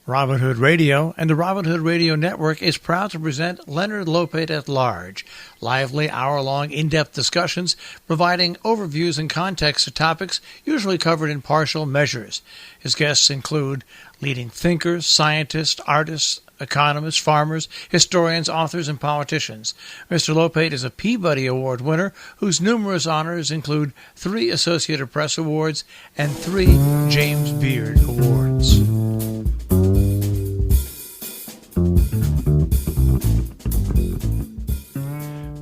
Robin Hood Radio and the Robin Hood Radio Network is proud to present Leonard Lopate at Large, lively hour-long in-depth discussions providing overviews and context to topics usually covered in partial measures. His guests include leading thinkers, scientists, artists, economists, farmers, historians, authors, and politicians. Mr. Lopate is a Peabody Award winner whose numerous honors include 3 Associated Press Awards and 3 James Beard Awards.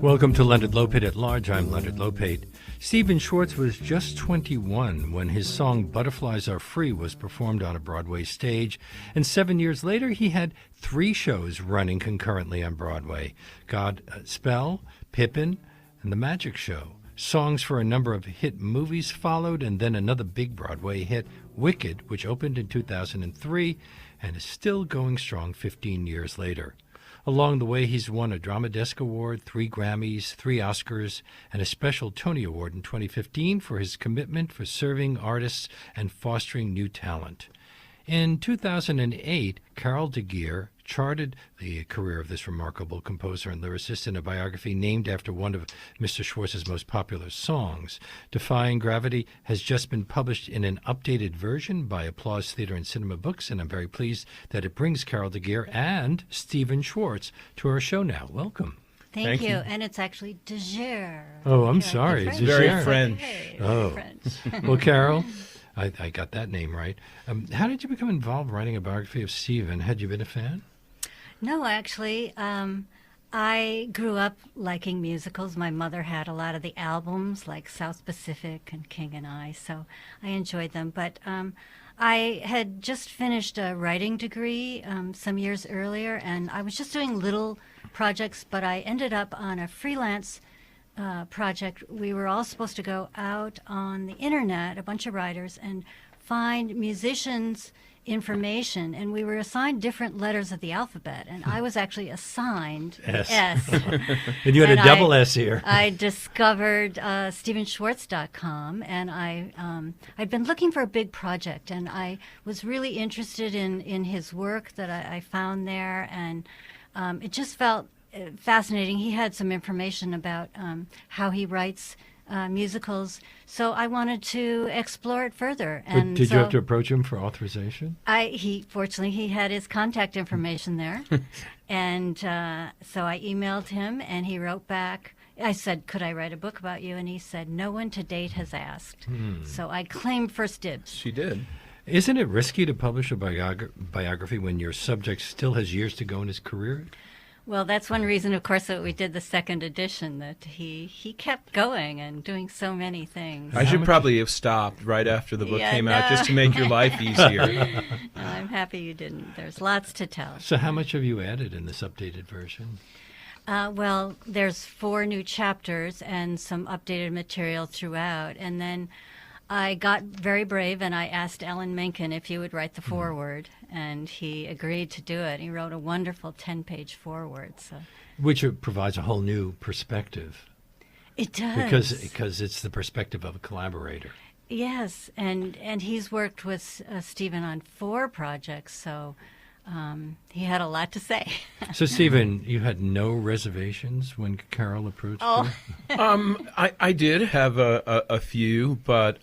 Welcome to Leonard Lopate at Large. I'm Leonard Lopate. Stephen Schwartz was just 21 when his song Butterflies Are Free was performed on a Broadway stage, and 7 years later he had 3 shows running concurrently on Broadway: Godspell, Pippin, and The Magic Show. Songs for a number of hit movies followed, and then another big Broadway hit, Wicked, which opened in 2003 and is still going strong 15 years later. Along the way, he's won a Drama Desk Award, 3 Grammys, 3 Oscars, and a special Tony Award in 2015 for his commitment for serving artists and fostering new talent. In 2008, Carol de Giere charted the career of this remarkable composer and lyricist in a biography named after one of Mr. Schwartz's most popular songs. Defying Gravity has just been published in an updated version by Applause Theater and Cinema Books, and I'm very pleased that it brings Carol de Giere and Stephen Schwartz to our show now. Welcome. Thank you. And it's actually de Giere. Oh, I'm sorry. Like very French. Okay, Oh. French. Well, Carol, I got that name right. How did you become involved writing a biography of Stephen? Had you been a fan? No, actually, I grew up liking musicals. My mother had a lot of the albums like South Pacific and King and I, so I enjoyed them. But I had just finished a writing degree some years earlier, and I was just doing little projects, but I ended up on a freelance project. We were all supposed to go out on the internet, a bunch of writers, and find musicians' information, and we were assigned different letters of the alphabet, and I was actually assigned S. S. And you had And a double S here. I discovered StephenSchwartz.com, and I'd been looking for a big project, and I was really interested in his work that I found there, and it just felt fascinating. He had some information about how he writes musicals, so I wanted to explore it further. And But did you have to approach him for authorization? Fortunately, he had his contact information there, and so I emailed him, and he wrote back. I said, "Could I write a book about you?" And he said, "No one to date has asked." So I claimed first dibs. She did. Isn't it risky to publish a biography when your subject still has years to go in his career? Well, that's one reason, of course, that we did the second edition, that he kept going and doing so many things. I should probably have stopped right after the book came out just to make your life easier. No, I'm happy you didn't. There's lots to tell. So how much have you added in this updated version? Well, there's 4 new chapters and some updated material throughout. And then I got very brave, and I asked Alan Menken if he would write the foreword, and he agreed to do it. He wrote a wonderful 10-page foreword. So. Which provides a whole new perspective. It does. Because it's the perspective of a collaborator. Yes, and he's worked with Stephen on 4 projects, so he had a lot to say. So, Stephen, you had no reservations when Carol approached you? I did have a few, but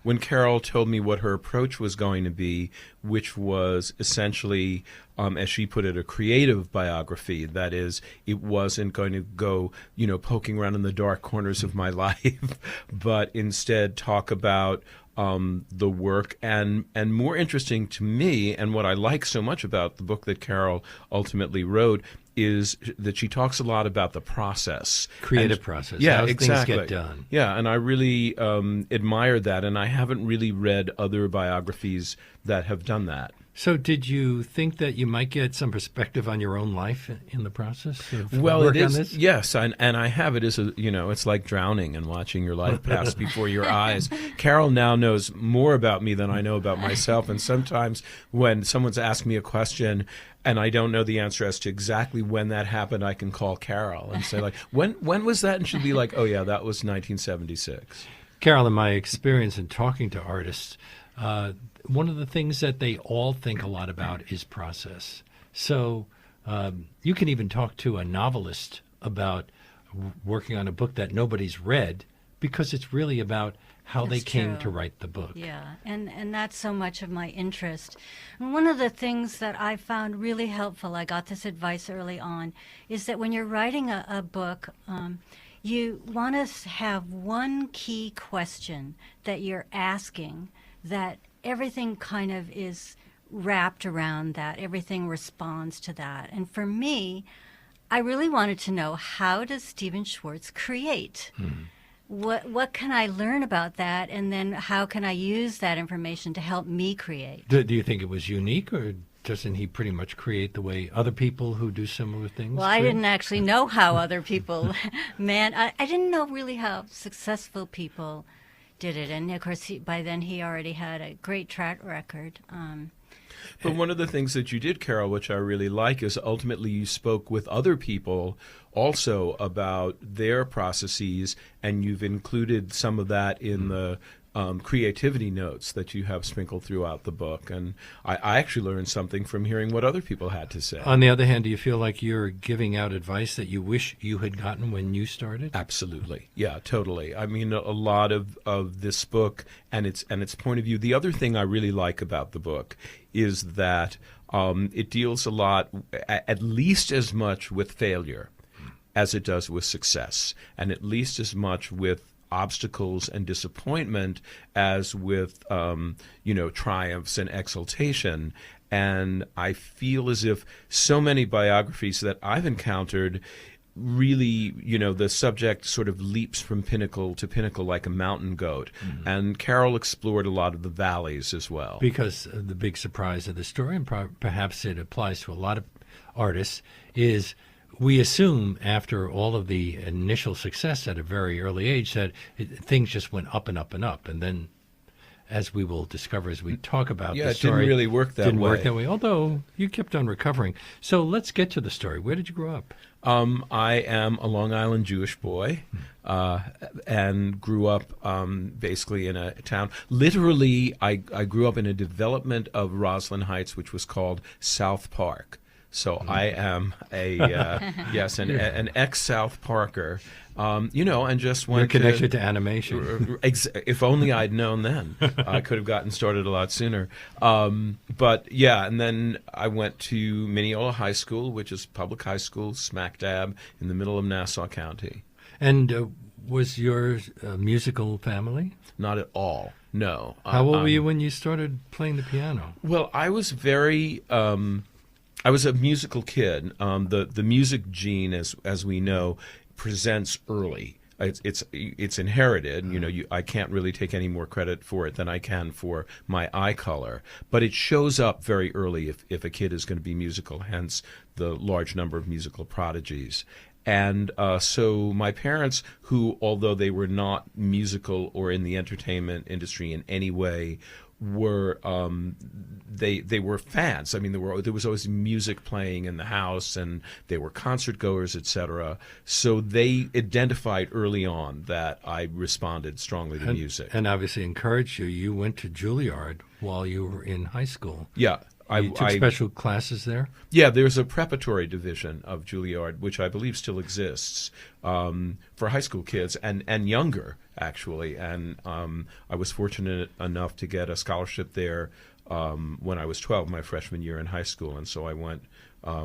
when Carol told me what her approach was going to be, which was essentially, as she put it, a creative biography, that is, it wasn't going to go, poking around in the dark corners of my life, but instead talk about the work, and more interesting to me, and what I like so much about the book that Carol ultimately wrote, is that she talks a lot about the process. Creative process. Yeah, how exactly. things get done. Yeah, and I really admired that, and I haven't really read other biographies that have done that. So did you think that you might get some perspective on your own life in the process of Well, work it on is, this? yes, and I have. It is, it's like drowning and watching your life pass before your eyes. Carol now knows more about me than I know about myself, and sometimes when someone's asked me a question and I don't know the answer as to exactly when that happened, I can call Carol and say, like, when was that? And she'll be like, oh, yeah, that was 1976. Carol, in my experience in talking to artists, one of the things that they all think a lot about is process. So you can even talk to a novelist about working on a book that nobody's read, because it's really about how they came to write the book. Yeah, and that's so much of my interest. And one of the things that I found really helpful, I got this advice early on, is that when you're writing a book, you want to have one key question that you're asking, that everything kind of is wrapped around that, everything responds to that. And for me, I really wanted to know, how does Stephen Schwartz create? What can I learn about that, and then how can I use that information to help me create? Do you think it was unique, or doesn't he pretty much create the way other people who do similar things? Well, I didn't actually know how other people, I didn't know really how successful people did it. And of course, by then he already had a great track record. But one of the things that you did, Carol, which I really like, is ultimately you spoke with other people also about their processes, and you've included some of that in the creativity notes that you have sprinkled throughout the book. And I actually learned something from hearing what other people had to say. On the other hand, do you feel like you're giving out advice that you wish you had gotten when you started? Absolutely. Yeah, totally. I mean, a lot of this book and its point of view. The other thing I really like about the book is that it deals a lot, at least as much with failure as it does with success, and at least as much with obstacles and disappointment as with triumphs and exultation. And I feel as if so many biographies that I've encountered really, the subject sort of leaps from pinnacle to pinnacle like a mountain goat. Mm-hmm. And Carol explored a lot of the valleys as well. Because the big surprise of the story, and perhaps it applies to a lot of artists, is we assume after all of the initial success at a very early age that things just went up and up and up. And then, as we will discover as we talk about the story, it didn't really work that way. Didn't work that way, although you kept on recovering. So let's get to the story. Where did you grow up? I am a Long Island Jewish boy and grew up basically in a town. Literally, I grew up in a development of Roslyn Heights, which was called South Park. So I am an ex-South Parker, and just went. You're connected to animation. If only I'd known then, I could have gotten started a lot sooner. But yeah, and then I went to Mineola High School, which is public high school, smack dab in the middle of Nassau County. And was yours a musical family? Not at all. No. How old were you when you started playing the piano? Well, I was very. I was a musical kid. The music gene, as we know, presents early. It's inherited. I can't really take any more credit for it than I can for my eye color. But it shows up very early if a kid is going to be musical. Hence the large number of musical prodigies. And so my parents, who, although they were not musical or in the entertainment industry in any way, were they were fans. I mean, there was always music playing in the house, and they were concert goers, etc. So they identified early on that I responded strongly to music, and obviously encouraged you. You went to Juilliard while you were in high school. Yeah. You took special classes there? Yeah, there's a preparatory division of Juilliard, which I believe still exists for high school kids and younger, actually. And I was fortunate enough to get a scholarship there when I was 12, my freshman year in high school. And so I went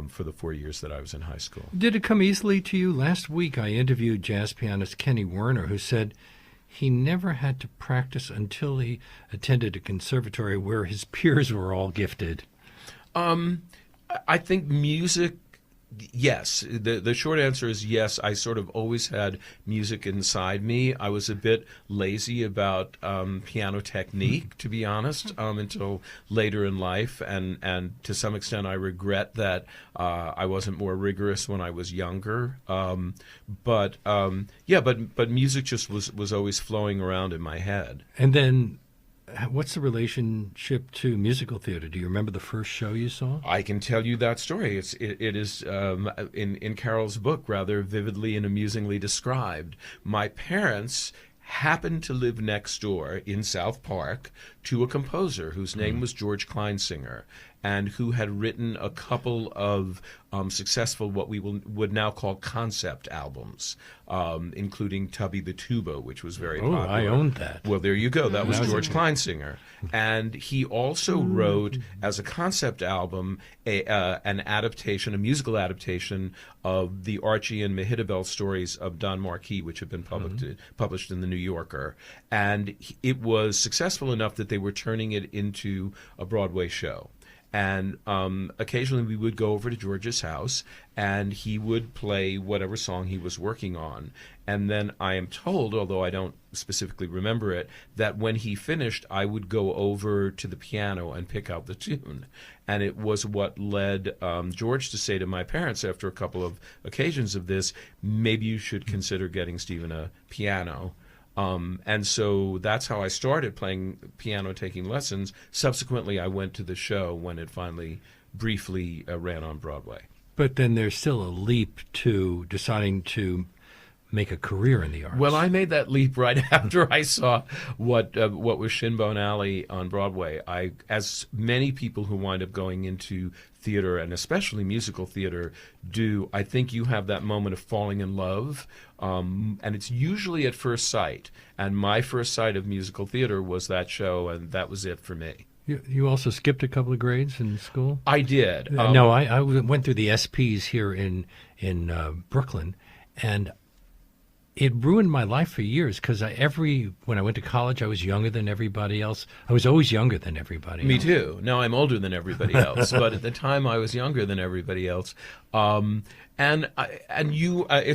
for the 4 years that I was in high school. Did it come easily to you? Last week I interviewed jazz pianist Kenny Werner, who said he never had to practice until he attended a conservatory where his peers were all gifted. I think music, yes. The short answer is yes. I sort of always had music inside me. I was a bit lazy about piano technique, to be honest, until later in life. And to some extent, I regret that I wasn't more rigorous when I was younger. But music just was always flowing around in my head. And then, what's the relationship to musical theater? Do you remember the first show you saw? I can tell you that story. It is in Carol's book rather vividly and amusingly described. My parents happened to live next door in South Park to a composer whose name was George Kleinsinger, and who had written a couple of successful, what we would now call concept albums, including Tubby the Tuba, which was very popular. I owned that. Well, there you go. That was George Kleinsinger. And he also wrote, as a concept album, an adaptation, a musical adaptation of the Archie and Mehitabel stories of Don Marquis, which had been published in the New Yorker. And it was successful enough that they were turning it into a Broadway show. And occasionally we would go over to George's house, and he would play whatever song he was working on. And then I am told, although I don't specifically remember it, that when he finished, I would go over to the piano and pick out the tune. And it was what led George to say to my parents after a couple of occasions of this, maybe you should consider getting Stephen a piano. And so that's how I started playing piano, taking lessons. Subsequently, I went to the show when it finally briefly ran on Broadway. But then there's still a leap to deciding to make a career in the arts. Well, I made that leap right after I saw what was Shinbone Alley on Broadway. As many people who wind up going into theater, and especially musical theater, do, I think you have that moment of falling in love, and it's usually at first sight. And my first sight of musical theater was that show, and that was it for me. You also skipped a couple of grades in school? I did. No, I went through the SPs here in Brooklyn, and it ruined my life for years because when I went to college, I was younger than everybody else. I was always younger than everybody else. Me too. Now I'm older than everybody else, but at the time I was younger than everybody else. It's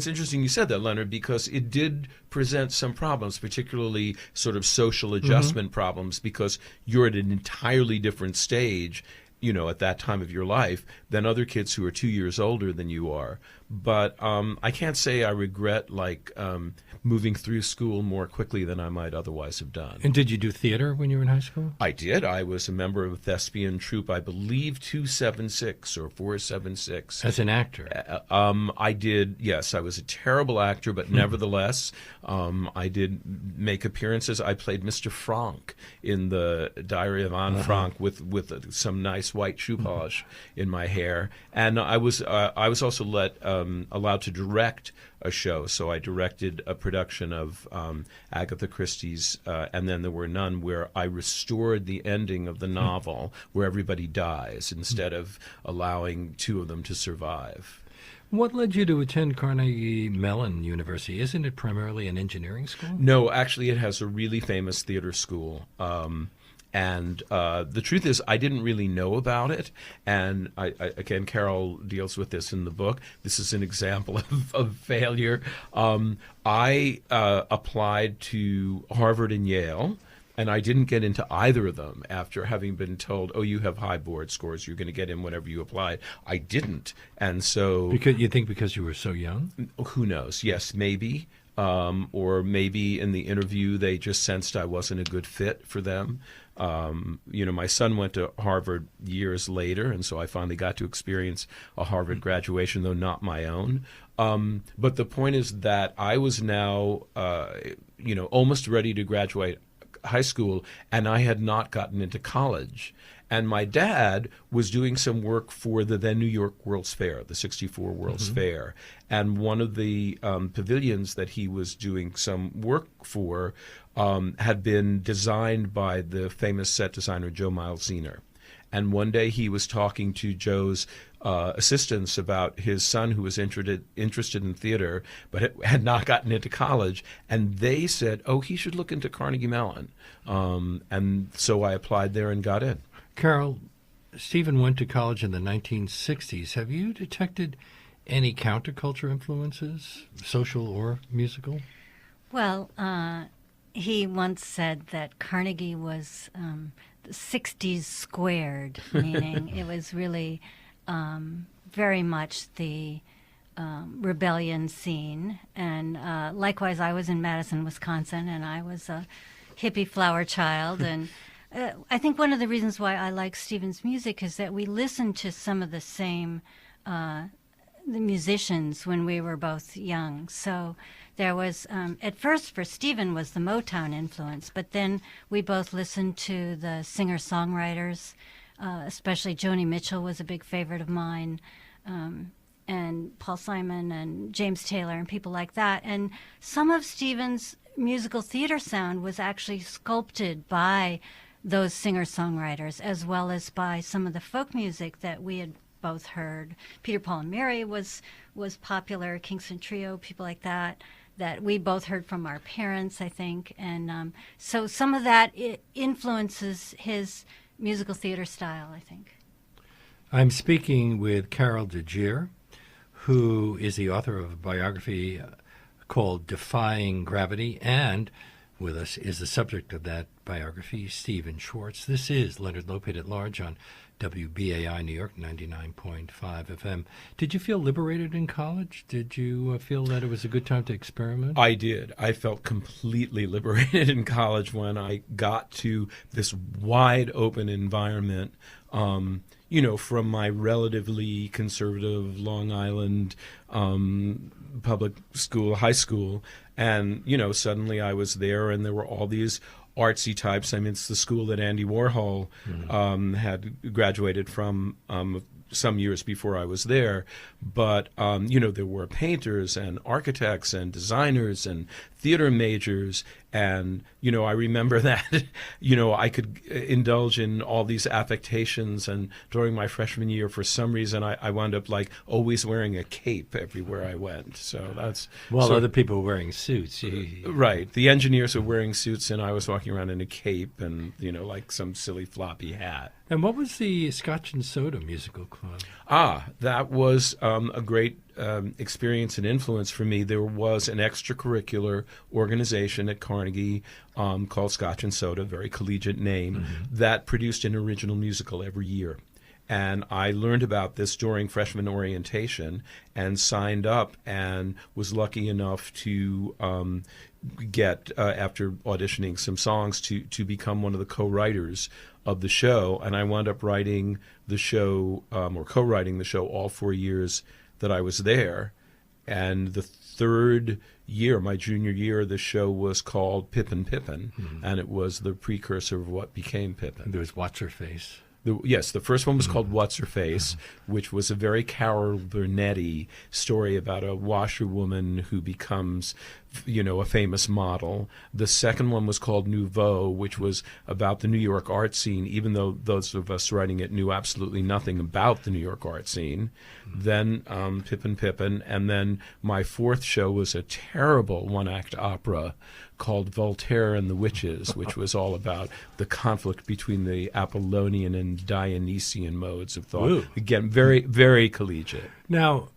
interesting you said that, Leonard, because it did present some problems, particularly sort of social adjustment problems, because you're at an entirely different stage, at that time of your life than other kids who are 2 years older than you are. But I can't say I regret moving through school more quickly than I might otherwise have done. And did you do theater when you were in high school? I did. I was a member of a thespian troupe, I believe 276 or 476. As an actor? I did, yes. I was a terrible actor, but nevertheless, I did make appearances. I played Mr. Franck in the Diary of Anne Frank with some nice white shoe polish in my hair. And I was also allowed to direct a show. So I directed a production of Agatha Christie's And Then There Were None, where I restored the ending of the novel where everybody dies instead of allowing two of them to survive. What led you to attend Carnegie Mellon University? Isn't it primarily an engineering school? No, actually it has a really famous theater school. And the truth is, I didn't really know about it. And again, Carol deals with this in the book. This is an example of failure. I applied to Harvard and Yale, and I didn't get into either of them after having been told, oh, you have high board scores, you're going to get in whenever you applied. I didn't. And so... Because you were so young? Who knows? Yes, maybe. Or maybe in the interview they just sensed I wasn't a good fit for them. My son went to Harvard years later, and so I finally got to experience a Harvard graduation, though not my own. But the point is that I was now, almost ready to graduate high school, and I had not gotten into college. And my dad was doing some work for the then New York World's Fair, the 64 World's Fair. And one of the pavilions that he was doing some work for had been designed by the famous set designer Joe Milesiner. And one day he was talking to Joe's assistants about his son who was interested in theater but had not gotten into college. And they said, oh, he should look into Carnegie Mellon. And so I applied there and got in. Carol, Stephen went to college in the 1960s. Have you detected any counterculture influences, social or musical? Well, he once said that Carnegie was the 60s squared, meaning it was really very much the rebellion scene. And likewise, I was in Madison, Wisconsin, and I was a hippie flower child. And I think one of the reasons why I like Stephen's music is that we listen to some of the same the musicians when we were both young. So there was, at first for Stephen was the Motown influence, but then we both listened to the singer-songwriters, especially Joni Mitchell was a big favorite of mine, and Paul Simon and James Taylor and people like that. And some of Stephen's musical theater sound was actually sculpted by those singer-songwriters, as well as by some of the folk music that we had both heard. Peter, Paul, and Mary was popular, Kingston Trio, people like that we both heard from our parents, I think. And so some of that influences his musical theater style, I think. I'm speaking with Carol de Giere, who is the author of a biography called Defying Gravity, and with us is the subject of that biography, Stephen Schwartz. This is Leonard Lopate at Large on WBAI New York 99.5 FM. Did you feel liberated in college? Did you feel that it was a good time to experiment? I did. I felt completely liberated in college when I got to this wide open environment, from my relatively conservative Long Island public school, high school, and, suddenly I was there and there were all these artsy types. I mean, it's the school that Andy Warhol had graduated from some years before I was there. But, there were painters and architects and designers and theater majors. And, I remember that, I could indulge in all these affectations. And during my freshman year, for some reason, I wound up always wearing a cape everywhere I went. So that's... Well, other people were wearing suits. Right. The engineers were wearing suits and I was walking around in a cape and, like some silly floppy hat. And what was the Scotch and Soda musical club? That was a great experience and influence for me. There was an extracurricular organization at Carnegie called Scotch and Soda, very collegiate name, that produced an original musical every year. And I learned about this during freshman orientation and signed up and was lucky enough to get, after auditioning some songs, to become one of the co-writers of the show. And I wound up writing the show, or co-writing the show, all 4 years that I was there. And the third year, my junior year, the show was called Pippin, and it was the precursor of what became Pippin. There was What's-Her-Face. Yes, the first one was called What's Her Face, which was a very Carol Burnett-y story about a washerwoman who becomes, a famous model. The second one was called Nouveau, which was about the New York art scene, even though those of us writing it knew absolutely nothing about the New York art scene. Then Pippin, and then my fourth show was a terrible one-act opera called Voltaire and the Witches, which was all about the conflict between the Apollonian and Dionysian modes of thought. Ooh. Again, very, very collegiate. Now,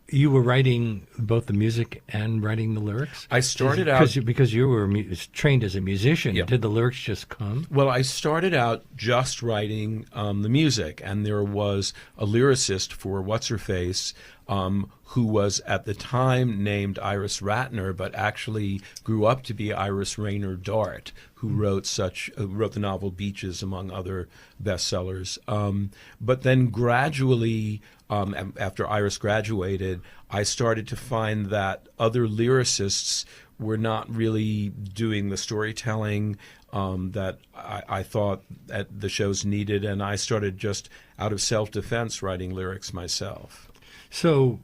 you were writing both the music and writing the lyrics? I started out... Because you were trained as a musician. Yep. Did the lyrics just come? Well, I started out just writing the music, and there was a lyricist for What's-Her-Face who was at the time named Iris Ratner, but actually grew up to be Iris Rayner Dart, who wrote the novel Beaches, among other bestsellers. But then gradually, after Iris graduated, I started to find that other lyricists were not really doing the storytelling that I thought that the shows needed, and I started just out of self-defense writing lyrics myself. So,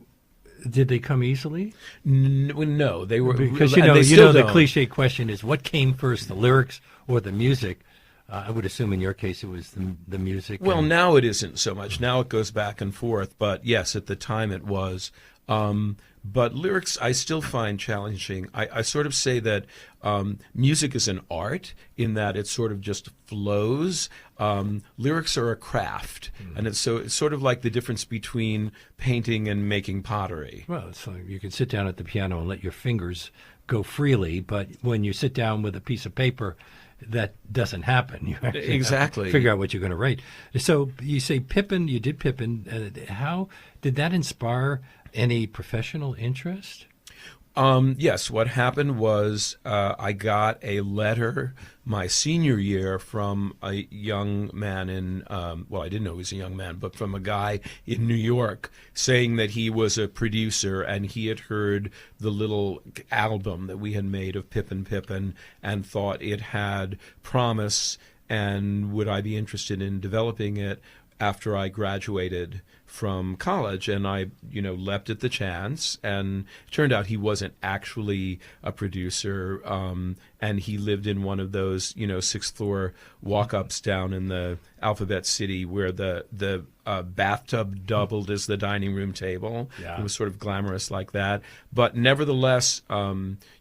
did they come easily? No, they were because the cliche question is, what came first, the lyrics or the music? I would assume in your case it was the music. Well, now it isn't so much. Now it goes back and forth. But yes, at the time it was. But lyrics I still find challenging. I sort of say that music is an art in that it sort of just flows. Lyrics are a craft, and it's sort of like the difference between painting and making pottery. Well, it's like you can sit down at the piano and let your fingers go freely, but when you sit down with a piece of paper, that doesn't happen. You actually exactly have to figure out what you're going to write. So you say Pippin, you did Pippin. How did that inspire any professional interest? Yes, what happened was I got a letter my senior year from a young man in, well, I didn't know he was a young man, but from a guy in New York saying that he was a producer and he had heard the little album that we had made of Pippin Pippin and thought it had promise, and would I be interested in developing it after I graduated from college. And I, leapt at the chance, and it turned out he wasn't actually a producer, and he lived in one of those, sixth floor walk-ups down in the Alphabet City where the bathtub doubled as the dining room table. Yeah. It was sort of glamorous like that. But nevertheless, I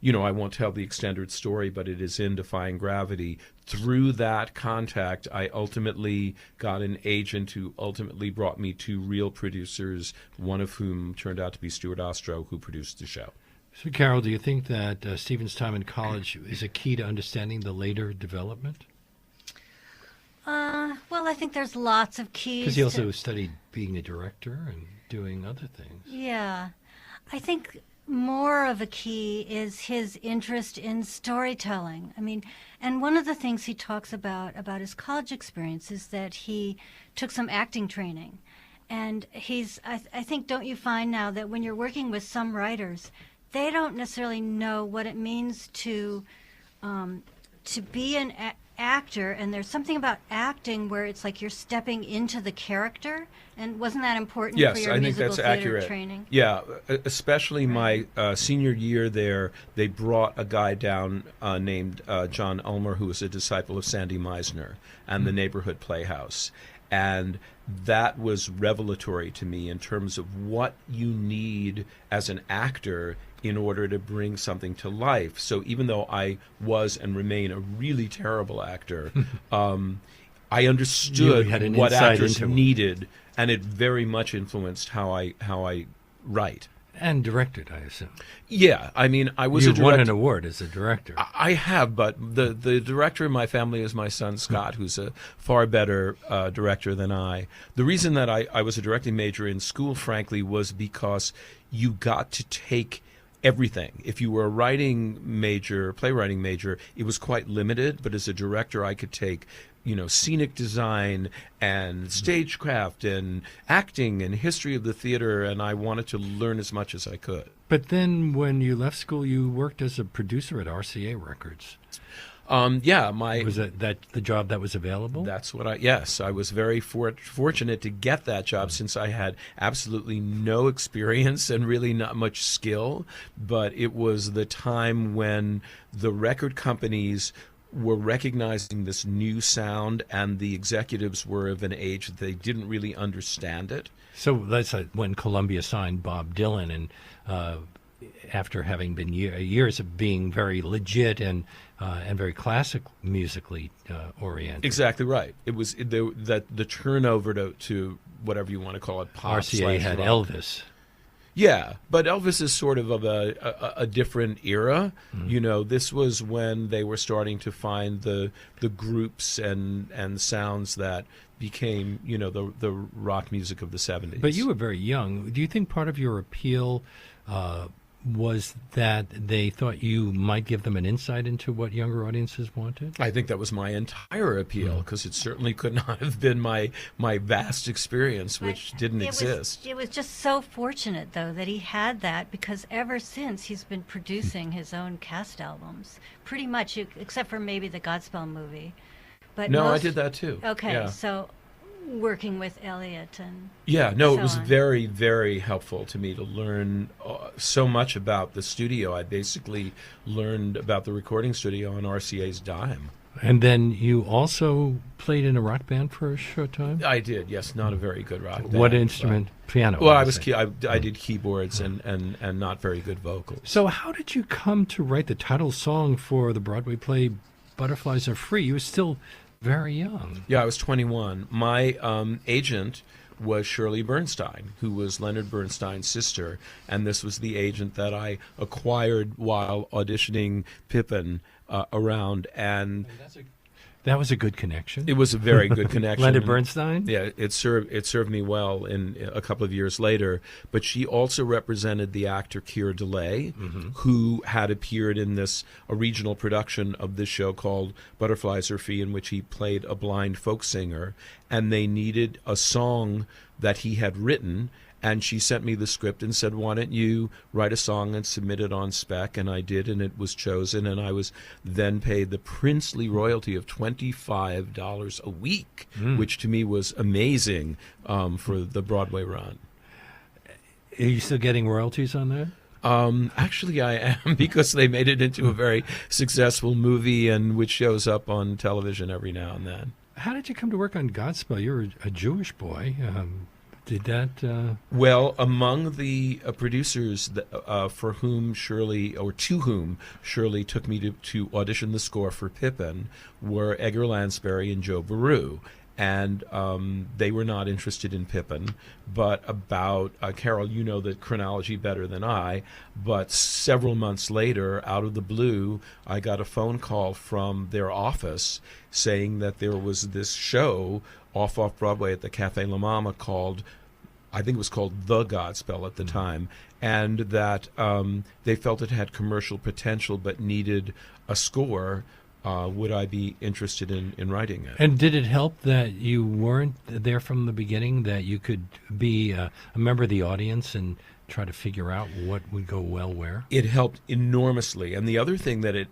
won't tell the extended story, but it is in Defying Gravity. Through that contact, I ultimately got an agent who ultimately brought me two real producers, one of whom turned out to be Stuart Ostrow, who produced the show. So, Carol, do you think that Stephen's time in college is a key to understanding the later development? Well, I think there's lots of keys. Because he also studied being a director and doing other things. Yeah. I think more of a key is his interest in storytelling. I mean, and one of the things he talks about his college experience is that he took some acting training. And I think, don't you find now that when you're working with some writers, they don't necessarily know what it means to be an actor, and there's something about acting where it's like you're stepping into the character. And wasn't that important for your musical theater training? Yeah, especially my senior year there, they brought a guy down named John Ulmer, who was a disciple of Sandy Meisner and the Neighborhood Playhouse. And that was revelatory to me in terms of what you need as an actor in order to bring something to life. So even though I was and remain a really terrible actor, I understood what actors needed, and it very much influenced how I write. And directed, I assume. Yeah, I mean, I was a director. You've won an award as a director. I have, but the director in my family is my son, Scott, who's a far better director than I. The reason that I was a directing major in school, frankly, was because you got to take everything. If you were a writing major, playwriting major, it was quite limited, but as a director, I could take scenic design and stagecraft and acting and history of the theater, and I wanted to learn as much as I could. But then when you left school, you worked as a producer at RCA Records. Yeah, was that the job that was available? That's what yes, I was very fortunate to get that job since I had absolutely no experience and really not much skill, but it was the time when the record companies were recognizing this new sound, and the executives were of an age that they didn't really understand it. So that's when Columbia signed Bob Dylan, and after having been years of being very legit and very classic musically oriented. Exactly right. It was the turnover to whatever you want to call it, pop. RCA had rock. Elvis. Yeah, but Elvis is sort of a different era. Mm. This was when they were starting to find the groups and sounds that became, the rock music of the 70s. But you were very young. Do you think part of your appeal was that they thought you might give them an insight into what younger audiences wanted? I think that was my entire appeal, because it certainly could not have been my vast experience, which didn't exist. It was just so fortunate, though, that he had that, because ever since he's been producing his own cast albums, pretty much, except for maybe the Godspell movie. But I did that too. Okay, yeah. So working with Elliot and it was very, very helpful to me to learn so much about the studio. I basically learned about the recording studio on RCA's dime. And then you also played in a rock band for a short time? I did, yes. Not a very good rock band. What instrument? Piano? Well, I did keyboards and not very good vocals. So how did you come to write the title song for the Broadway play Butterflies Are Free? You were still very young. Yeah, I was 21. My agent was Shirley Bernstein, who was Leonard Bernstein's sister, and this was the agent that I acquired while auditioning Pippin around. And That was a good connection. It was a very good connection. Leonard Bernstein? Yeah, it served me well in a couple of years later. But she also represented the actor Giere, who had appeared in a regional production of this show called Butterflies Are Free, in which he played a blind folk singer, and they needed a song that he had written. And she sent me the script and said, why don't you write a song and submit it on spec? And I did, and it was chosen. And I was then paid the princely royalty of $25 a week, which to me was amazing for the Broadway run. Are you still getting royalties on that? Actually, I am, because they made it into a very successful movie, and which shows up on television every now and then. How did you come to work on Godspell? You're a Jewish boy. Did that? Well, among the producers for whom Shirley, or to whom Shirley took me to audition the score for Pippin, were Edgar Lansbury and Joe Baru. And they were not interested in Pippin. But about, Carol, you know the chronology better than I, but several months later, out of the blue, I got a phone call from their office saying that there was this show off Broadway at the Café La Mama called, I think it was called The Godspell at the time, and that they felt it had commercial potential but needed a score. Would I be interested in writing it? And did it help that you weren't there from the beginning, that you could be a member of the audience and try to figure out what would go well where? It helped enormously. And the other thing that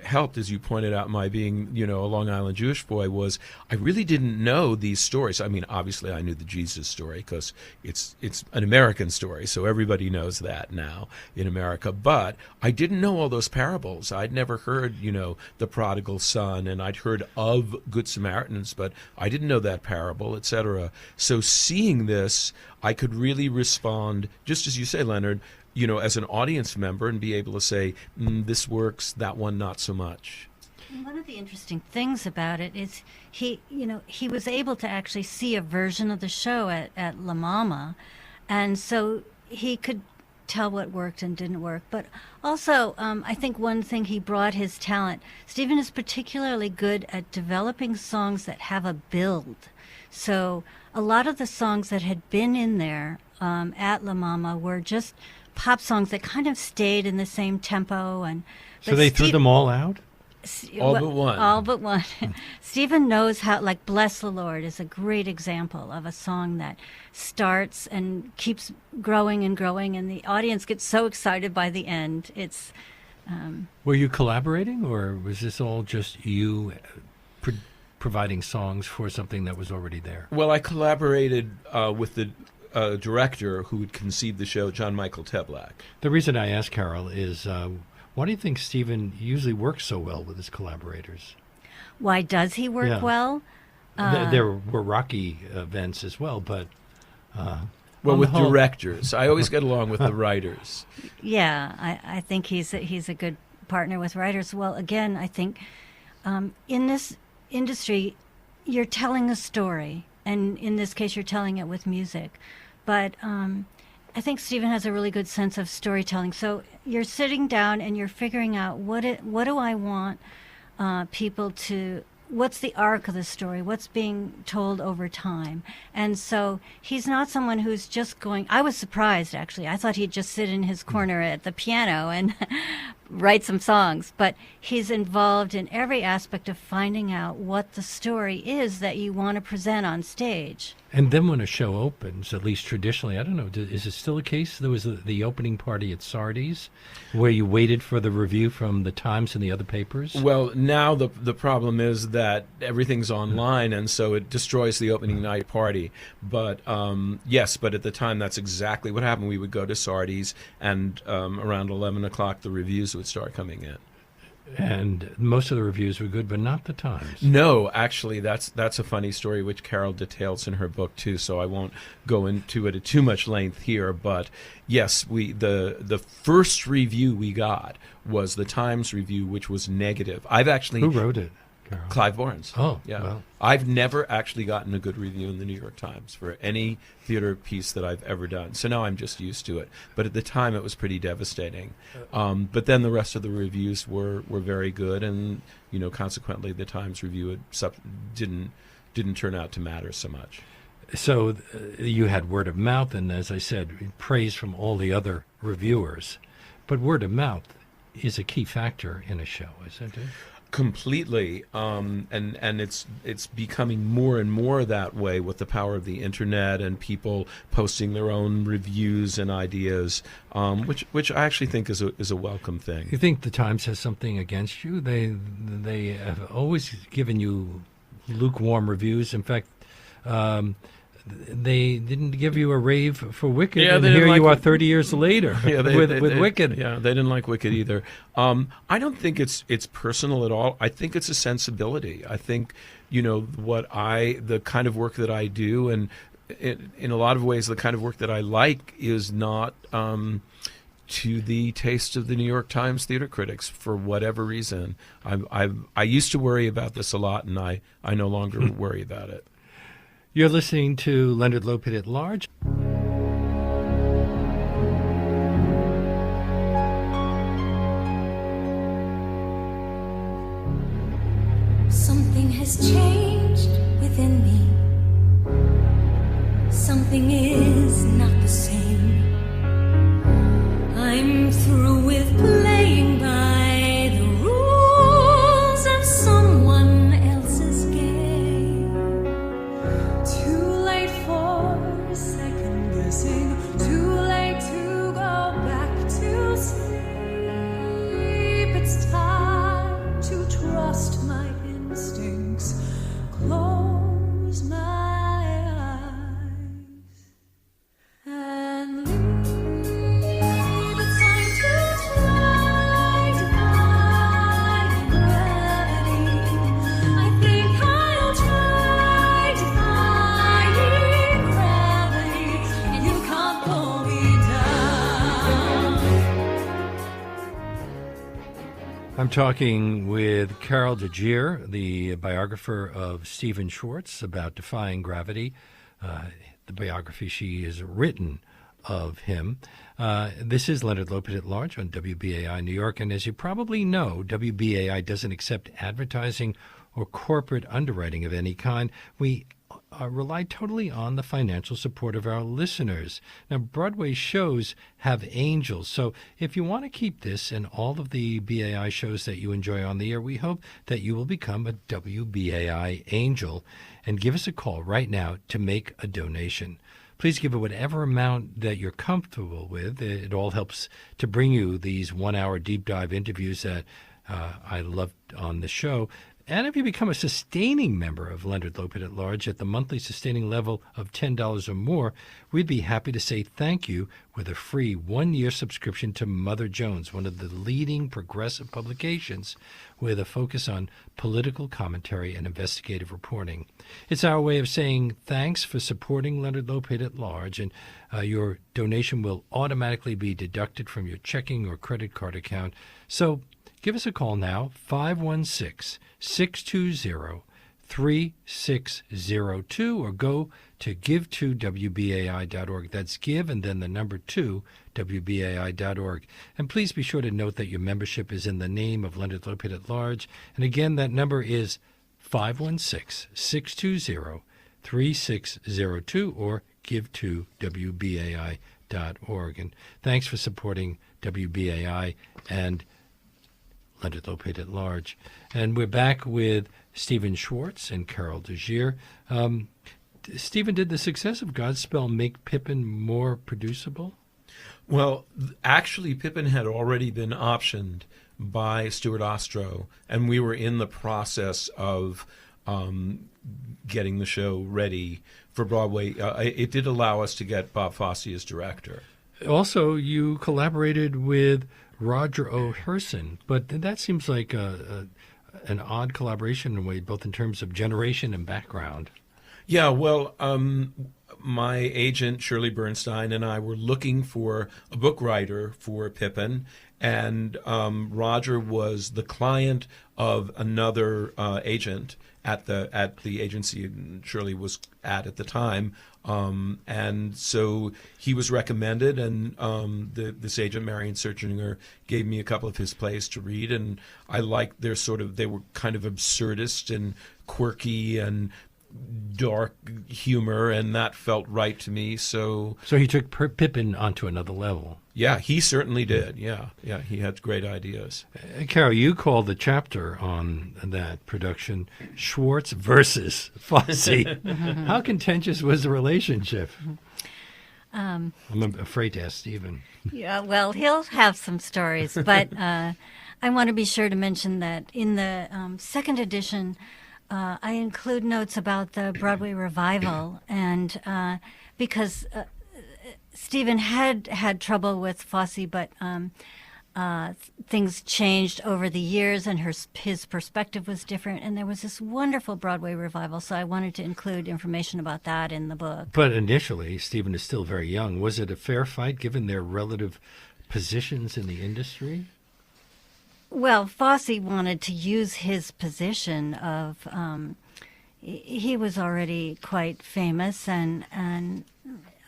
helped, as you pointed out, my being, a Long Island Jewish boy, was I really didn't know these stories. I mean, obviously I knew the Jesus story because it's an American story, so everybody knows that now in America. But I didn't know all those parables. I'd never heard, the prodigal son, and I'd heard of Good Samaritans, but I didn't know that parable, etc. So seeing this, I could really respond, just as you say, Leonard, as an audience member, and be able to say, this works, that one not so much. And one of the interesting things about it is he was able to actually see a version of the show at La Mama, and so he could tell what worked and didn't work. But also, I think one thing he brought his talent. Stephen is particularly good at developing songs that have a build. So a lot of the songs that had been in there at La Mama were just pop songs that kind of stayed in the same tempo, so they threw them all out. All but one. All but one. Stephen knows how. Like "Bless the Lord" is a great example of a song that starts and keeps growing and growing, and the audience gets so excited by the end. It's. Were you collaborating, or was this all just you providing songs for something that was already there? Well, I collaborated with the director who had conceived the show, John Michael Teblak. The reason I ask, Carol, is why do you think Stephen usually works so well with his collaborators? Why does he work well? There were rocky events as well, but... well, with directors. I always get along with the writers. Yeah, I think he's a good partner with writers. Well, again, I think in this industry, you're telling a story, and in this case, you're telling it with music. But I think Stephen has a really good sense of storytelling. So you're sitting down and you're figuring out what do I want people to. What's the arc of the story? What's being told over time? And so he's not someone who's just going. I was surprised, actually. I thought he'd just sit in his corner at the piano and write some songs. But he's involved in every aspect of finding out what the story is that you want to present on stage. And then when a show opens, at least traditionally, I don't know, is it still a case? There was the opening party at Sardi's where you waited for the review from the Times and the other papers? Well, now the problem is that everything's online, and so it destroys the opening night party. But yes, but at the time, that's exactly what happened. We would go to Sardi's, and around 11 o'clock, the reviews would start coming in. And most of the reviews were good, but not the Times. No, actually, that's a funny story which Carol details in her book too. So I won't go into it at too much length here. But yes, the first review we got was the Times review, which was negative. Who wrote it? Carol? Clive Barnes. Oh, yeah. well. I've never actually gotten a good review in the New York Times for any theater piece that I've ever done. So now I'm just used to it. But at the time, it was pretty devastating. But then the rest of the reviews were very good, and consequently, the Times review didn't turn out to matter so much. So you had word of mouth, and as I said, praise from all the other reviewers. But word of mouth is a key factor in a show, isn't it? Completely, and it's becoming more and more that way with the power of the internet and people posting their own reviews and ideas, which I actually think is a welcome thing. You think the Times has something against you? They have always given you lukewarm reviews. In fact, they didn't give you a rave for Wicked, Yeah, and they here didn't you like are 30 years later with Wicked. Yeah, they didn't like Wicked either. I don't think it's personal at all. I think it's a sensibility. I think, the kind of work that I do, and in a lot of ways the kind of work that I like is not to the taste of the New York Times theater critics for whatever reason. I used to worry about this a lot, and I no longer worry about it. You're listening to Leonard Lopate at Large. Something has changed within me. Something is not the same. I'm through with playing by the rules of someone else's game. Too late for second guessing. Too late to go back to sleep. It's time to trust my instincts. Close my eyes and leave. It's time to try defying gravity. I think I'll try defying gravity, and you can't pull me down. I'm talking with Carol Giere, the biographer of Stephen Schwartz, about Defying Gravity, the biography she has written of him. This is Leonard Lopate at Large on WBAI New York, and as you probably know, WBAI doesn't accept advertising or corporate underwriting of any kind. We rely totally on the financial support of our listeners. Now, Broadway shows have angels, so if you want to keep this and all of the BAI shows that you enjoy on the air, we hope that you will become a WBAI angel and give us a call right now to make a donation. Please give it whatever amount that you're comfortable with. It all helps to bring you these one-hour deep dive interviews that I love on the show. And if you become a sustaining member of Leonard Lopate at Large at the monthly sustaining level of $10 or more, we'd be happy to say thank you with a free one-year subscription to Mother Jones, one of the leading progressive publications with a focus on political commentary and investigative reporting. It's our way of saying thanks for supporting Leonard Lopate at Large, and your donation will automatically be deducted from your checking or credit card account. So give us a call now, 516-620-3602, or go to give2wbai.org. That's give and then the number 2, wbai.org. And please be sure to note that your membership is in the name of Leonard Lopate at Large. And again, that number is 516-620-3602, or give2wbai.org. And thanks for supporting WBAI and Leonard Lopate at Large. And we're back with Stephen Schwartz and Carol Giere. Stephen, did the success of Godspell make Pippin more producible? Well, actually, Pippin had already been optioned by Stuart Ostrow, and we were in the process of getting the show ready for Broadway. It did allow us to get Bob Fosse as director. Also, you collaborated with Roger O'Herson, but that seems like an odd collaboration in a way, both in terms of generation and background. Yeah, well, my agent, Shirley Bernstein, and I were looking for a book writer for Pippin, and Roger was the client of another agent at the agency Shirley was at the time. And so he was recommended, and this agent, Marion Searchinger, gave me a couple of his plays to read, and I liked they were kind of absurdist and quirky and dark humor, and that felt right to me. So he took Pippin onto another level. yeah, he certainly did. Yeah, he had great ideas. Carol, you called the chapter on that production Schwartz versus Fosse. How contentious was the relationship? I'm afraid to ask Stephen. Yeah, well, he'll have some stories, but I want to be sure to mention that in the second edition, I include notes about the Broadway revival, and because Stephen had trouble with Fosse, but things changed over the years, and his perspective was different, and there was this wonderful Broadway revival, so I wanted to include information about that in the book. But initially, Stephen is still very young. Was it a fair fight given their relative positions in the industry? Well, Fosse wanted to use his position of, he was already quite famous, and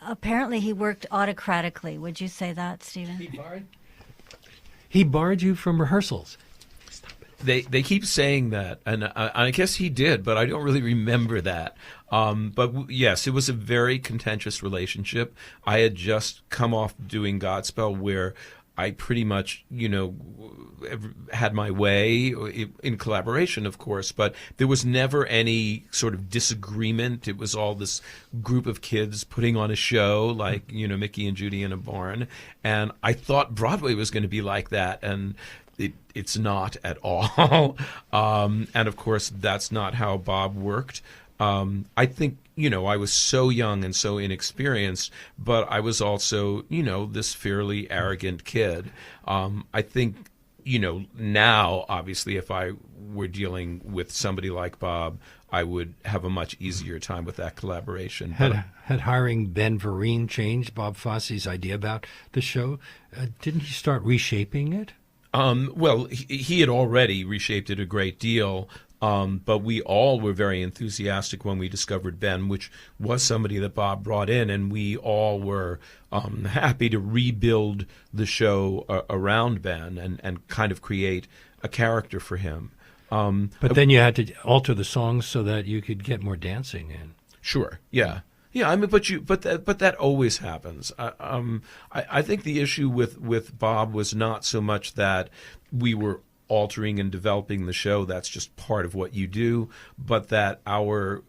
apparently he worked autocratically. Would you say that, Stephen? He barred you from rehearsals. They keep saying that, and I guess he did, but I don't really remember that. But yes, it was a very contentious relationship. I had just come off doing Godspell, where I pretty much, had my way in collaboration, of course, but there was never any sort of disagreement. It was all this group of kids putting on a show, like, Mickey and Judy in a barn. And I thought Broadway was going to be like that, and it's not at all. And of course, that's not how Bob worked. I think, I was so young and so inexperienced, but I was also, this fairly arrogant kid. I think, now, obviously, if I were dealing with somebody like Bob, I would have a much easier time with that collaboration. Had hiring Ben Vereen changed Bob Fosse's idea about the show? Didn't he start reshaping it? Well, he had already reshaped it a great deal. But we all were very enthusiastic when we discovered Ben, which was somebody that Bob brought in, and we all were happy to rebuild the show around Ben and kind of create a character for him. But then you had to alter the songs so that you could get more dancing in. Sure, yeah. Yeah, I mean, but that always happens. I think the issue with Bob was not so much that we were altering and developing the show. That's just part of what you do, but that our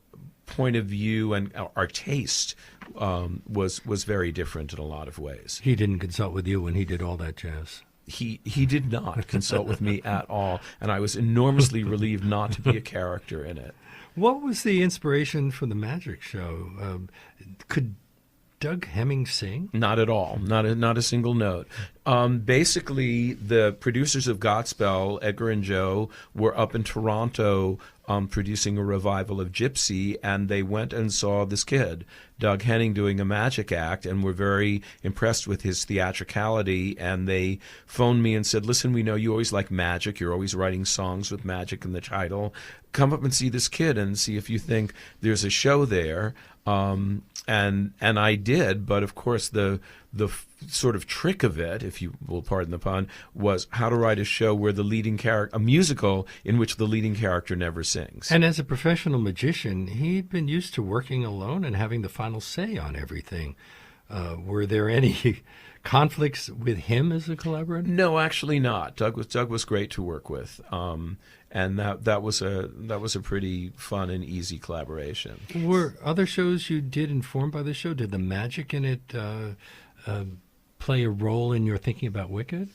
point of view and our taste was very different in a lot of ways. He didn't consult with you when he did all that jazz. He did not consult with me at all, and I was enormously relieved not to be a character in it. What was the inspiration for the magic show? Could Doug Hemming sing? Not at all. Not a single note. Basically, the producers of Godspell, Edgar and Joe, were up in Toronto producing a revival of Gypsy, and they went and saw this kid, Doug Henning, doing a magic act, and were very impressed with his theatricality, and they phoned me and said, listen, we know you always like magic. You're always writing songs with magic in the title. Come up and see this kid and see if you think there's a show there. And I did, but of course the sort of trick of it, if you will pardon the pun, was how to write a show where the leading character, a musical in which the leading character never sings. And as a professional magician, he'd been used to working alone and having the final say on everything. Were there any conflicts with him as a collaborator? No, actually not. Doug was great to work with. And that was a pretty fun and easy collaboration. Were other shows you did informed by the show? Did the magic in it play a role in your thinking about Wicked?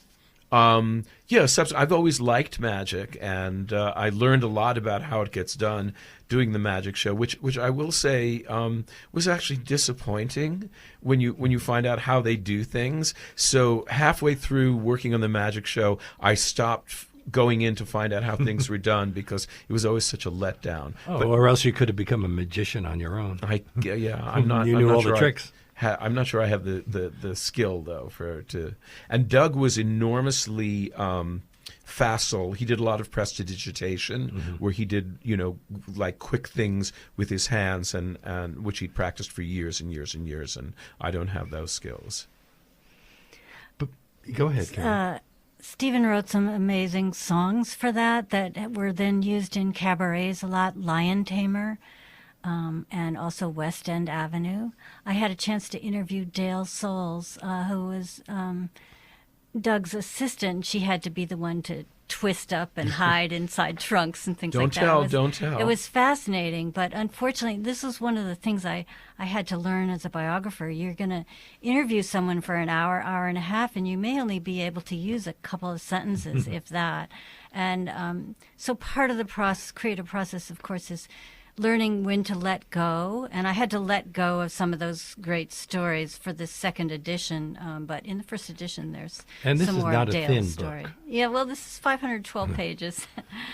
Yeah, I've always liked magic, and I learned a lot about how it gets done doing the magic show, which I will say was actually disappointing when you find out how they do things. So halfway through working on the magic show, I stopped going in to find out how things were done because it was always such a letdown. Or else you could have become a magician on your own. I'm not. You I'm knew not all sure the tricks. I I'm not sure I have the skill though to. And Doug was enormously facile. He did a lot of prestidigitation, where he did like quick things with his hands, and which he'd practiced for years and years and years. And I don't have those skills. But go ahead, Karen. Stephen wrote some amazing songs for that were then used in cabarets a lot. Lion Tamer. And also West End Avenue. I had a chance to interview Dale Souls, who was Doug's assistant. She had to be the one to twist up and hide inside trunks and things like that. Don't tell. It was fascinating, but unfortunately, this was one of the things I had to learn as a biographer. You're going to interview someone for an hour, hour and a half, and you may only be able to use a couple of sentences, if that. And so part of the creative process, of course, is learning when to let go, and I had to let go of some of those great stories for the second edition. But in the first edition, there's And this some is more not a Dale thin story. book. Yeah, well, this is 512 pages.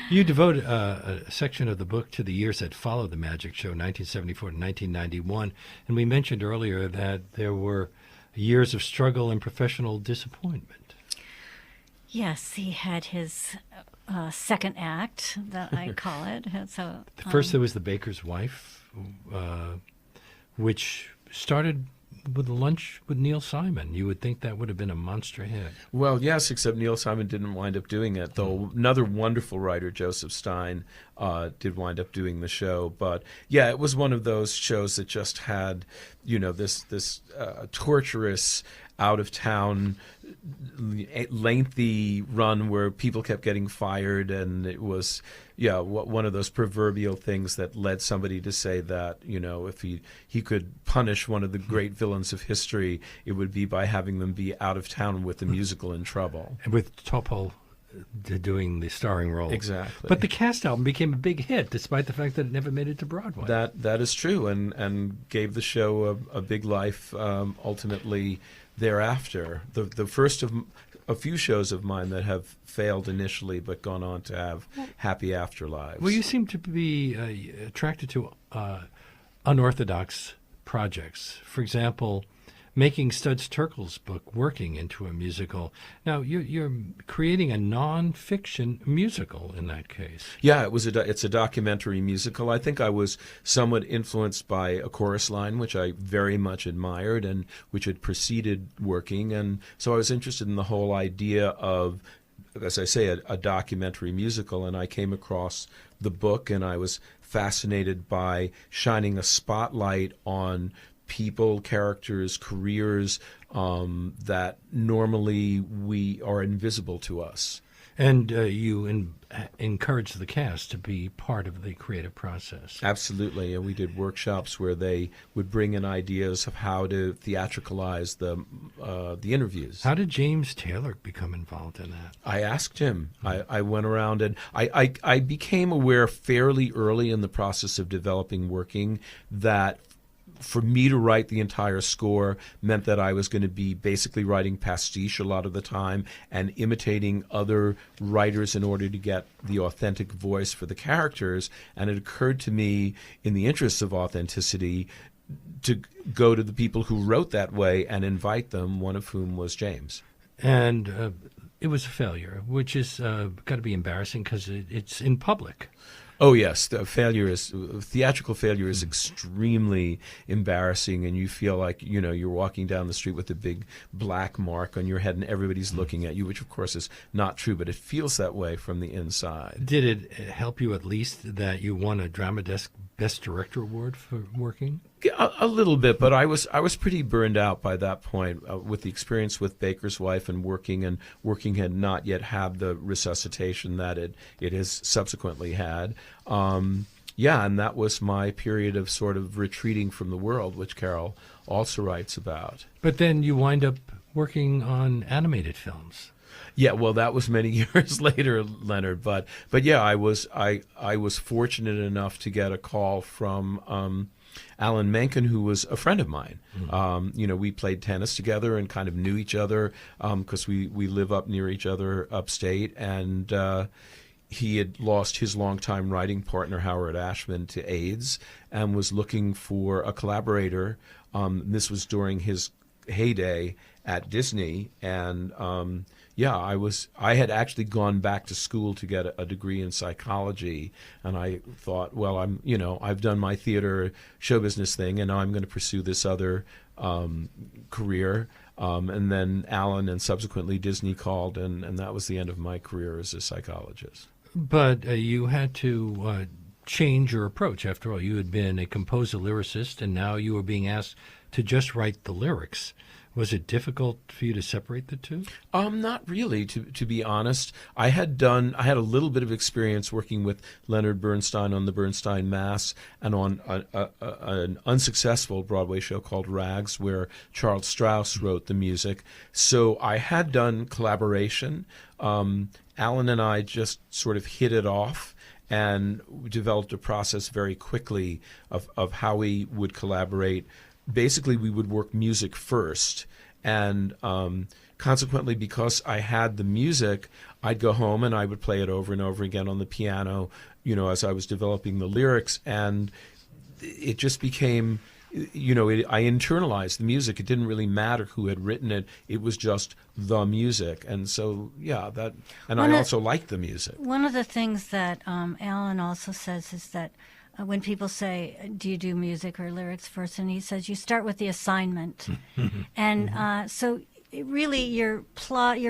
You devote a section of the book to the years that followed the Magic Show, 1974 to 1991, and we mentioned earlier that there were years of struggle and professional disappointment. Yes, he had his second act, that I call it. So First, there was The Baker's Wife, which started with a lunch with Neil Simon. You would think that would have been a monster hit. Well, yes, except Neil Simon didn't wind up doing it, though another wonderful writer, Joseph Stein, did wind up doing the show. But yeah, it was one of those shows that just had, this torturous, out-of-town, lengthy run where people kept getting fired, and it was one of those proverbial things that led somebody to say that if he could punish one of the great villains of history, it would be by having them be out of town with the musical In Trouble. And with Topol doing the starring role. Exactly. But the cast album became a big hit, despite the fact that it never made it to Broadway. That is true, and gave the show a big life ultimately thereafter. The first of a few shows of mine that have failed initially but gone on to have happy afterlives. Well, you seem to be attracted to unorthodox projects. For example, making Studs Terkel's book Working into a musical. Now, you're creating a non-fiction musical in that case. Yeah, it's a documentary musical. I think I was somewhat influenced by a chorus line, which I very much admired and which had preceded Working. And so I was interested in the whole idea of, as I say, a documentary musical. And I came across the book, and I was fascinated by shining a spotlight on people, characters, careers that normally we are invisible to us. And you encourage the cast to be part of the creative process. Absolutely, and we did workshops where they would bring in ideas of how to theatricalize the interviews. How did James Taylor become involved in that? I asked him. I went around, and I became aware fairly early in the process of developing Working that for me to write the entire score meant that I was going to be basically writing pastiche a lot of the time and imitating other writers in order to get the authentic voice for the characters. And it occurred to me, in the interest of authenticity, to go to the people who wrote that way and invite them, one of whom was James. And it was a failure, which is got to be embarrassing because it's in public. Oh yes, theatrical failure is extremely embarrassing, and you feel like you're walking down the street with a big black mark on your head, and everybody's looking at you, which of course is not true, but it feels that way from the inside. Did it help you at least that you won a Drama Desk Best Director Award for Working? A little bit, but I was pretty burned out by that point with the experience with Baker's Wife and Working had not yet had the resuscitation that it has subsequently had. And that was my period of sort of retreating from the world, which Carol also writes about. But then you wind up working on animated films. Yeah, well, that was many years later, Leonard. But yeah, I was fortunate enough to get a call from Alan Menken, who was a friend of mine. Mm-hmm. We played tennis together and kind of knew each other because we live up near each other upstate. And he had lost his longtime writing partner, Howard Ashman, to AIDS and was looking for a collaborator. This was during his heyday at Disney. And I had actually gone back to school to get a degree in psychology. And I thought, well, I've done my theater show business thing, and now I'm going to pursue this other career. And then Alan and subsequently Disney called, and that was the end of my career as a psychologist. But you had to change your approach. After all, you had been a composer lyricist, and now you were being asked to just write the lyrics. Was it difficult for you to separate the two? Not really, to be honest. I had a little bit of experience working with Leonard Bernstein on the Bernstein Mass and on an unsuccessful Broadway show called Rags, where Charles Strauss wrote the music. So I had done collaboration. Alan and I just sort of hit it off and developed a process very quickly of how we would collaborate. Basically, we would work music first, and consequently, because I had the music, I'd go home and I would play it over and over again on the piano, as I was developing the lyrics, and it just became, I internalized the music. It didn't really matter who had written it. It was just the music, and so, I also liked the music. One of the things that Alan also says is that when people say, do you do music or lyrics first? And he says, you start with the assignment. And so really you're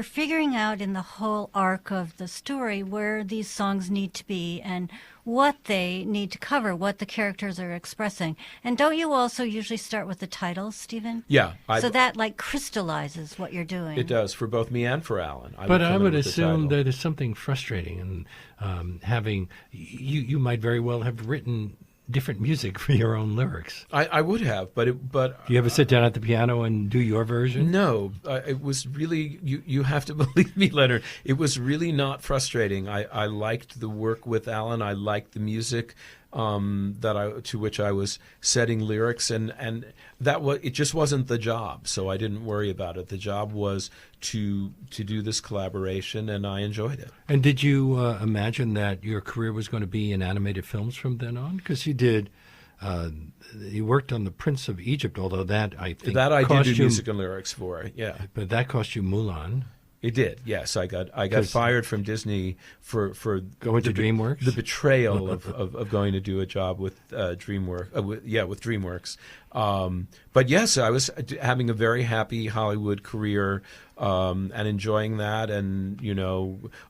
figuring out in the whole arc of the story where these songs need to be and what they need to cover, what the characters are expressing. And don't you also usually start with the titles, Stephen? Yeah. So that crystallizes what you're doing. It does, for both me and for Alan. I would assume that it's something frustrating, and having you might very well have written different music for your own lyrics. I would have, but do you ever sit down at the piano and do your version? No, it was really, you have to believe me, Leonard, it was really not frustrating. I liked the work with Alan. I liked the music to which I was setting lyrics, and it just wasn't the job, so I didn't worry about it. The job was to do this collaboration, and I enjoyed it. And did you imagine that your career was going to be in animated films from then on? Because you did. You worked on The Prince of Egypt, although that I think that I did do music and lyrics for. Yeah, but that cost you Mulan. It did, yes. I got fired from Disney for going to DreamWorks. The betrayal of going to do a job with DreamWorks. With DreamWorks. But yes, I was having a very happy Hollywood career and enjoying that, and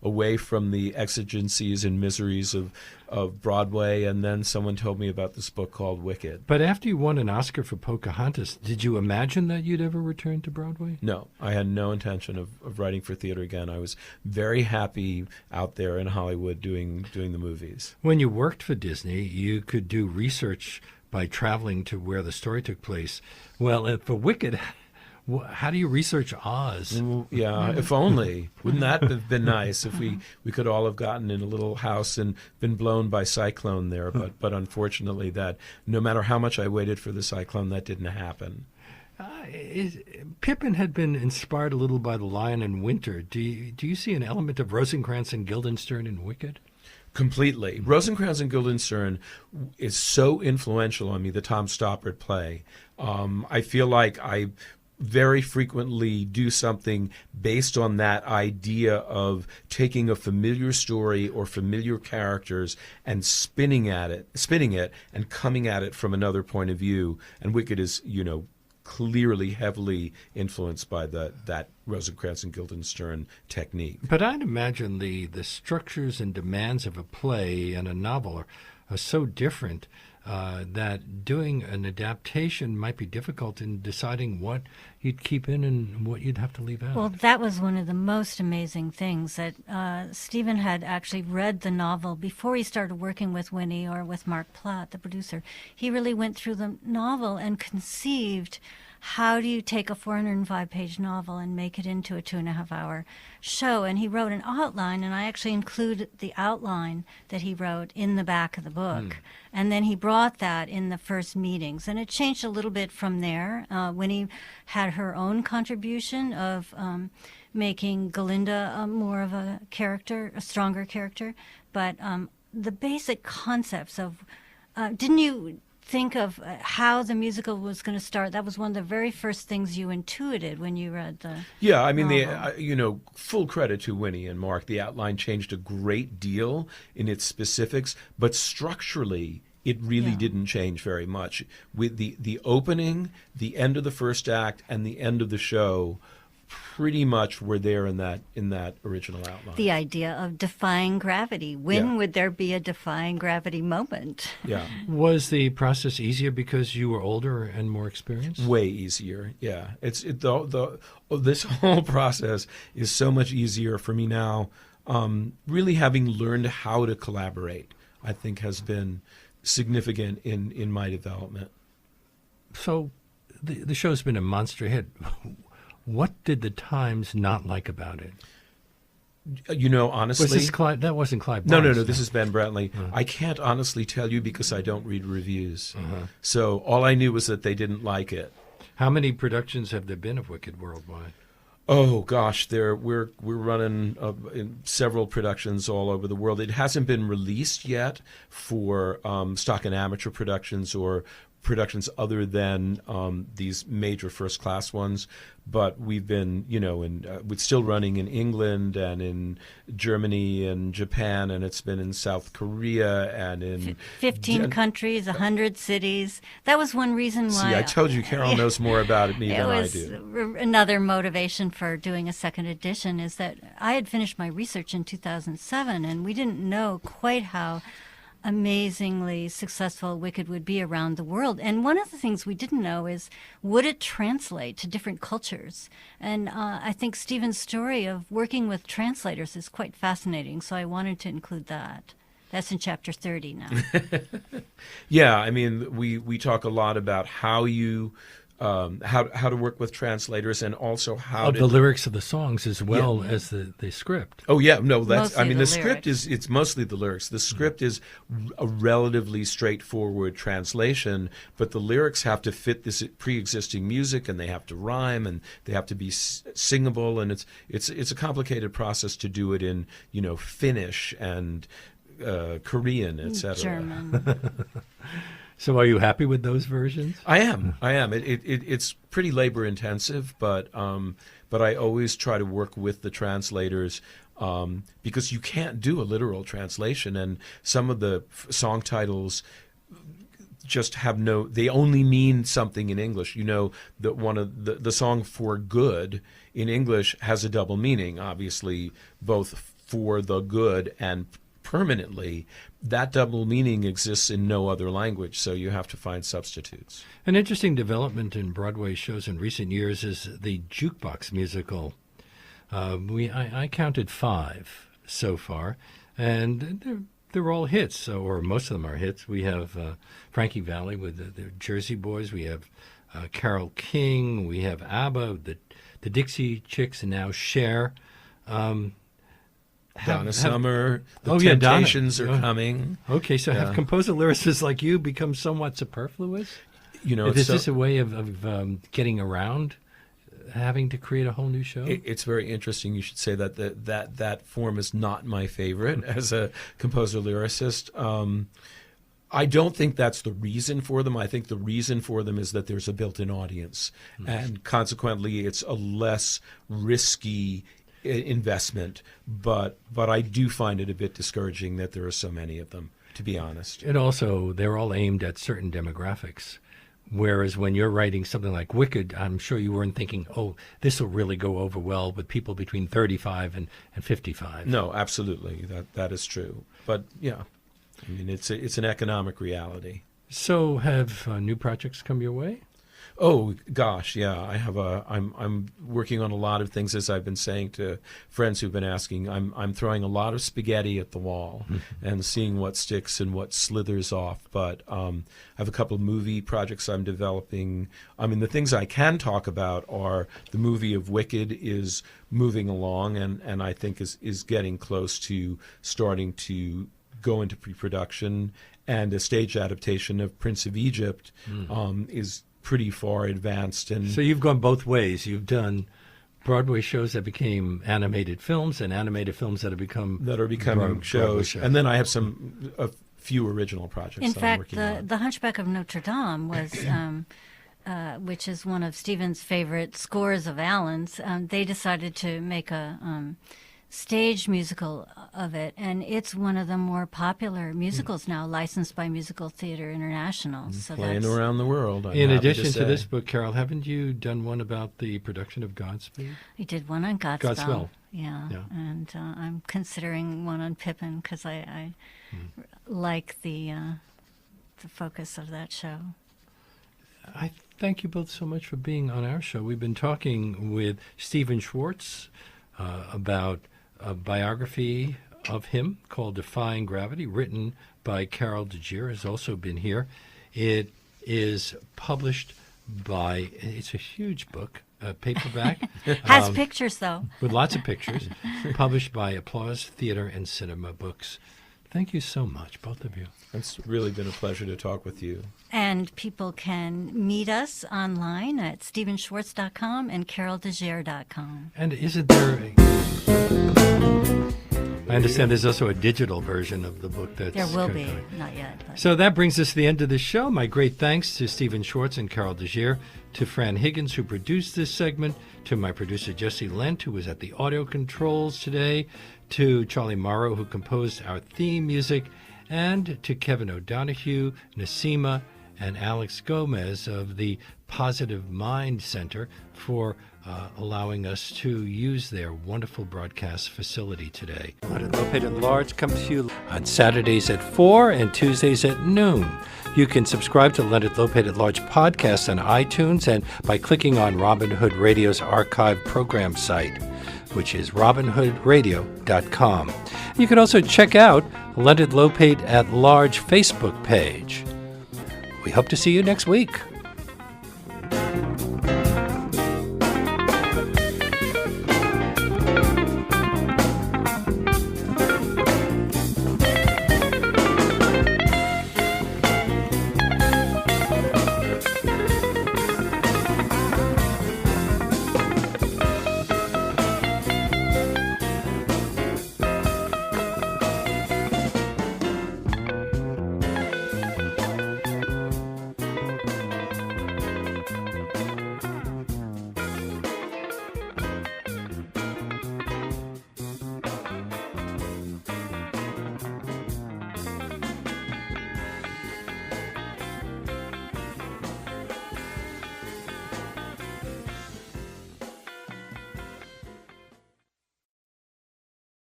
away from the exigencies and miseries of Broadway. And then someone told me about this book called Wicked. But after you won an Oscar for Pocahontas, did you imagine that you'd ever return to Broadway? No, I had no intention of writing for theater again. I was very happy out there in Hollywood doing the movies. When you worked for Disney, you could do research by traveling to where the story took place. Well, for Wicked, how do you research Oz? Yeah, if only. Wouldn't that have been nice if we could all have gotten in a little house and been blown by cyclone there? But unfortunately, that no matter how much I waited for the cyclone, that didn't happen. Pippin had been inspired a little by The Lion in Winter. Do you see an element of Rosencrantz and Guildenstern in Wicked? Completely. Rosencrantz and Guildenstern is so influential on me, the Tom Stoppard play. I feel like I very frequently do something based on that idea of taking a familiar story or familiar characters and spinning it and coming at it from another point of view. And Wicked is, clearly heavily influenced by that Rosencrantz and Guildenstern technique. But I'd imagine the structures and demands of a play and a novel are so different that doing an adaptation might be difficult in deciding what you'd keep in and what you'd have to leave out. Well, that was one of the most amazing things, that Stephen had actually read the novel before he started working with Winnie or with Mark Platt, the producer. He really went through the novel and conceived how do you take a 405-page novel and make it into a 2.5-hour show? And he wrote an outline, and I actually included the outline that he wrote in the back of the book. And then he brought that in the first meetings, and it changed a little bit from there when he had her own contribution of making Galinda more of a character, a stronger character. But the basic concepts of, didn't you think of how the musical was going to start? That was one of the very first things you intuited when you read the Yeah, I mean, novel. full credit to Winnie and Mark. The outline changed a great deal in its specifics, but structurally, it really Yeah. didn't change very much. With the opening, the end of the first act, and the end of the show, pretty much were there in that original outline. The idea of defying gravity. When Yeah. would there be a defying gravity moment? Yeah. Was the process easier because you were older and more experienced? Way easier, yeah. This whole process is so much easier for me now. Really having learned how to collaborate, I think, has been significant in my development. So the show's been a monster hit. What did the Times not like about it? Honestly, Was this Clive? That wasn't Clive no. Barnes, This is Ben Brantley. I can't honestly tell you because I don't read reviews. So all I knew was that they didn't like it. How many productions have there been of Wicked worldwide? Oh gosh, we're running in several productions all over the world. It hasn't been released yet for stock and amateur productions or productions other than these major first-class ones. But we've been, we're still running in England and in Germany and Japan, and it's been in South Korea and in 15 countries, 100 cities. That was one reason why. See, I told you Carol knows more about me it than I was do. another motivation for doing a second edition is that I had finished my research in 2007, and we didn't know quite how amazingly successful Wicked would be around the world. And one of the things we didn't know is, would it translate to different cultures? And I think Stephen's story of working with translators is quite fascinating, so I wanted to include that. That's in chapter 30 now. Yeah, I mean, we talk a lot about how you how to work with translators and also how Of to the lyrics of the songs as well as the script. Oh yeah, no, that's Mostly the the script lyrics. it's mostly the lyrics. The script is a relatively straightforward translation, but the lyrics have to fit this pre-existing music, and they have to rhyme, and they have to be singable, and it's a complicated process to do it in Finnish and Korean, etc. German. So are you happy with those versions? I am. It's pretty labor intensive, but I always try to work with the translators because you can't do a literal translation, and some of the song titles just have they only mean something in English. That one of the song "For Good" in English has a double meaning, obviously, both for the good and permanently. That double meaning exists in no other language, so you have to find substitutes. An interesting development in Broadway shows in recent years is the jukebox musical. I counted 5 so far, and they're all hits, or most of them are hits. We have Frankie Valli with the Jersey Boys. We have Carole King. We have ABBA, the Dixie Chicks, and now Cher. Donna Summer, the Donna. Temptations are coming. Okay, so have composer lyricists like you become somewhat superfluous? Is this a way of getting around having to create a whole new show? It's very interesting. You should say that form is not my favorite as a composer lyricist. I don't think that's the reason for them. I think the reason for them is that there's a built-in audience, and consequently, it's a less risky investment. But I do find it a bit discouraging that there are so many of them, to be honest. And also, they're all aimed at certain demographics. Whereas when you're writing something like Wicked, I'm sure you weren't thinking, oh, this will really go over well with people between 35 and 55. No, absolutely. That is true. But, yeah, I mean, it's an economic reality. So have new projects come your way? Oh gosh, yeah. I'm working on a lot of things, as I've been saying to friends who've been asking. I'm throwing a lot of spaghetti at the wall and seeing what sticks and what slithers off. But I have a couple of movie projects I'm developing. I mean, the things I can talk about are the movie of Wicked is moving along, and I think is getting close to starting to go into pre-production, and a stage adaptation of Prince of Egypt is pretty far advanced. And So you've gone both ways. You've done Broadway shows that became animated films, and animated films that have become that are becoming Broadway shows. And then I have a few original projects In that I'm fact, working on. the Hunchback of Notre Dame was, which is one of Stephen's favorite scores of Alan's. They decided to make a stage musical of it, and it's one of the more popular musicals now, licensed by Musical Theater International. So Playing that's, around the world. I'm In happy addition to say. this book, Carol, haven't you done one about the production of Godspeed? I did one on Godspell. Godspell. Yeah. Yeah. And I'm considering one on Pippin because I like the focus of that show. I thank you both so much for being on our show. We've been talking with Stephen Schwartz about a biography of him called Defying Gravity, written by Carol Giere, has also been here. It is published by, it's a huge book, paperback. Has pictures, though. With lots of pictures, published by Applause Theater and Cinema Books. Thank you so much, both of you. It's really been a pleasure to talk with you. And people can meet us online at stephenschwartz.com and caroldegiere.com. And isn't there I understand there's also a digital version of the book that's There will be, coming. not yet. But. So that brings us to the end of the show. My great thanks to Stephen Schwartz and Carol Giere, to Fran Higgins, who produced this segment, to my producer Jesse Lent, who was at the audio controls today, to Charlie Morrow, who composed our theme music, and to Kevin O'Donoghue, Nasima, and Alex Gomez of the Positive Mind Center for allowing us to use their wonderful broadcast facility today. Leonard Lopate at Large comes to you on Saturdays at 4 and Tuesdays at noon. You can subscribe to Leonard Lopate at Large podcast on iTunes and by clicking on Robin Hood Radio's archive program site, which is robinhoodradio.com. You can also check out Leonard Lopate at Large Facebook page. We hope to see you next week.